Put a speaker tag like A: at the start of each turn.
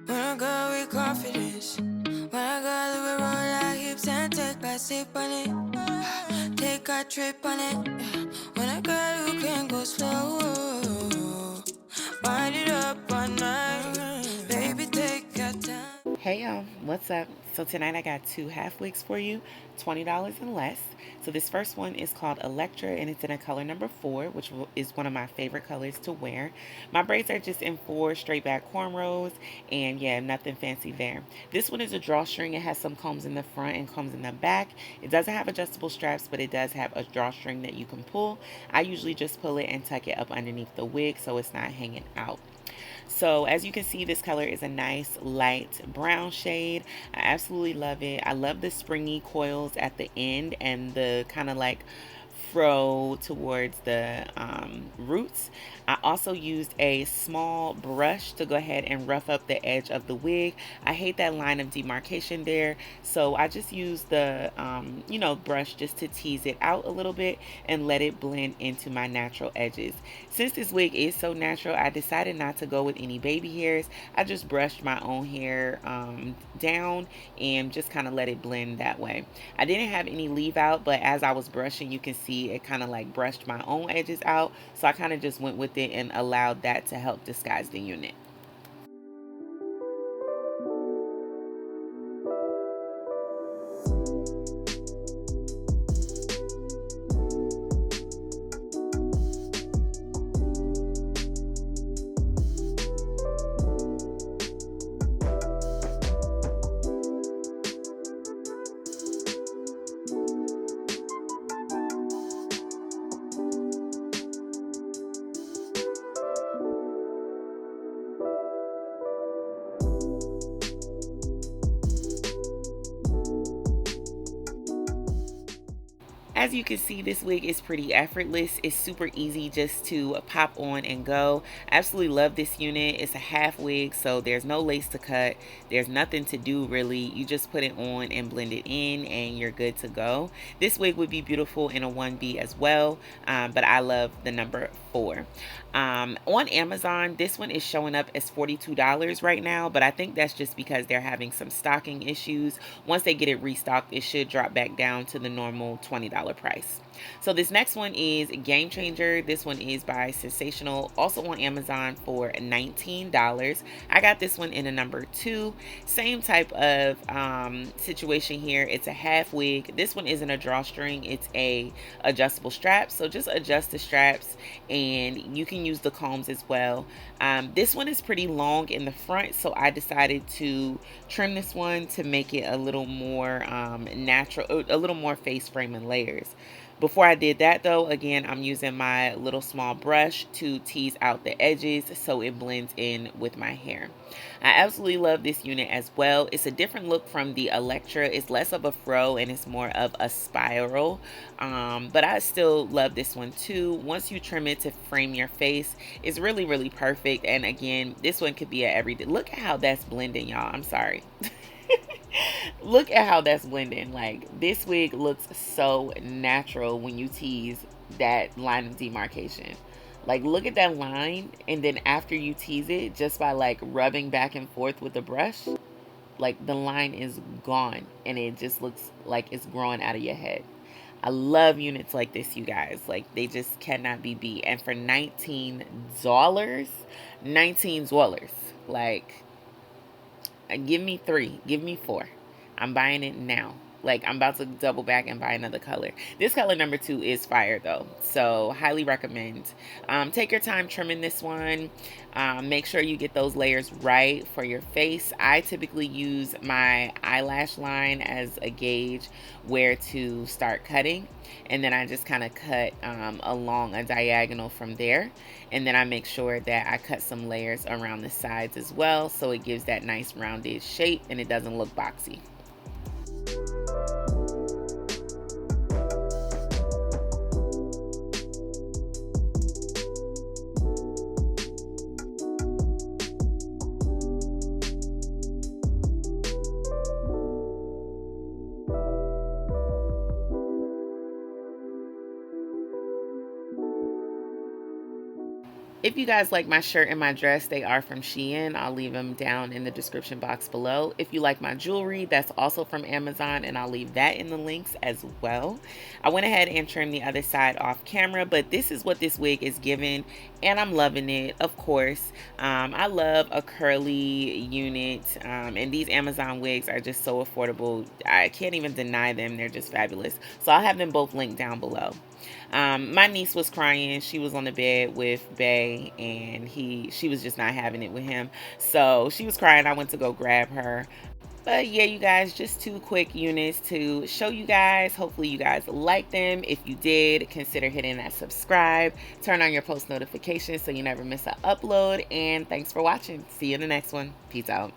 A: When I go with confidence, when I go to it, roll our hips and take a sip on it. Take a trip on it. When I go, you can go slow. Wind it up all night. Baby, take your time.
B: Hey y'all, what's up? So tonight I got two half wigs for you, $20 and less. So this first one is called Electra and it's in a color number 4, which is one of my favorite colors to wear. My braids are just in 4 straight back cornrows, and yeah, nothing fancy there. This one is a drawstring. It has some combs in the front and combs in the back. It doesn't have adjustable straps, but it does have a drawstring that you can pull. I usually just pull it and tuck it up underneath the wig so it's not hanging out. So as you can see, this color is a nice light brown shade. I absolutely love it. I love the springy coils at the end and the kind of like fro towards the roots. I also used a small brush to go ahead and rough up the edge of the wig. I hate that line of demarcation there, so I just used the brush just to tease it out a little bit and let it blend into my natural edges. Since this wig is so natural, I decided not to go with any baby hairs. I just brushed my own hair down and just kind of let it blend that way. I didn't have any leave out, but as I was brushing, you can see it kind of like brushed my own edges out. So I kind of just went with it and allowed that to help disguise the unit. As you can see, this wig is pretty effortless. It's super easy just to pop on and go. I absolutely love this unit. It's a half wig, so there's no lace to cut. There's nothing to do really. You just put it on and blend it in and you're good to go. This wig would be beautiful in a 1B as well, but I love the number 4. On Amazon, this one is showing up as $42 right now, but I think that's just because they're having some stocking issues. Once they get it restocked, it should drop back down to the normal $20 price. So this next one is Game Changer. This one is by Sensational, also on Amazon for $19. I got this one in a number 2. Same type of situation here. It's a half wig. This one isn't a drawstring, it's a adjustable strap. So just adjust the straps and you can use the combs as well. This one is pretty long in the front, so I decided to trim this one to make it a little more natural, a little more face frame and layers. Before I did that though, again, I'm using my little small brush to tease out the edges so it blends in with my hair. I absolutely love this unit as well. It's a different look from the Electra. It's less of a fro and it's more of a spiral, but I still love this one too. Once you trim it to frame your face, it's really, really perfect. And again, this one could be a everyday. Look at how that's blending, y'all. I'm sorry. Look at how that's blending. Like, this wig looks so natural when you tease that line of demarcation. Like, look at that line, and then after you tease it, just by like rubbing back and forth with the brush, like the line is gone and it just looks like it's growing out of your head. I love units like this, you guys. Like, they just cannot be beat. And for $19, $19, like, give me 3, give me 4. I'm buying it now. Like, I'm about to double back and buy another color. This color number 2 is fire though, so highly recommend. Take your time trimming this one. Make sure you get those layers right for your face. I typically use my eyelash line as a gauge where to start cutting, and then I just kind of cut along a diagonal from there, and then I make sure that I cut some layers around the sides as well so it gives that nice rounded shape and it doesn't look boxy. If you guys like my shirt and my dress, they are from Shein. I'll leave them down in the description box below. If you like my jewelry, that's also from Amazon, and I'll leave that in the links as well. I went ahead and trimmed the other side off camera, but this is what this wig is giving, and I'm loving it, of course. I love a curly unit, and these Amazon wigs are just so affordable. I can't even deny them. They're just fabulous. So I'll have them both linked down below. My niece was crying. She was on the bed with Bay, and she was just not having it with him. So she was crying. I went to go grab her. But yeah, you guys, just 2 quick units to show you guys. Hopefully you guys like them. If you did, consider hitting that subscribe. Turn on your post notifications so you never miss an upload. And thanks for watching. See you in the next one. Peace out.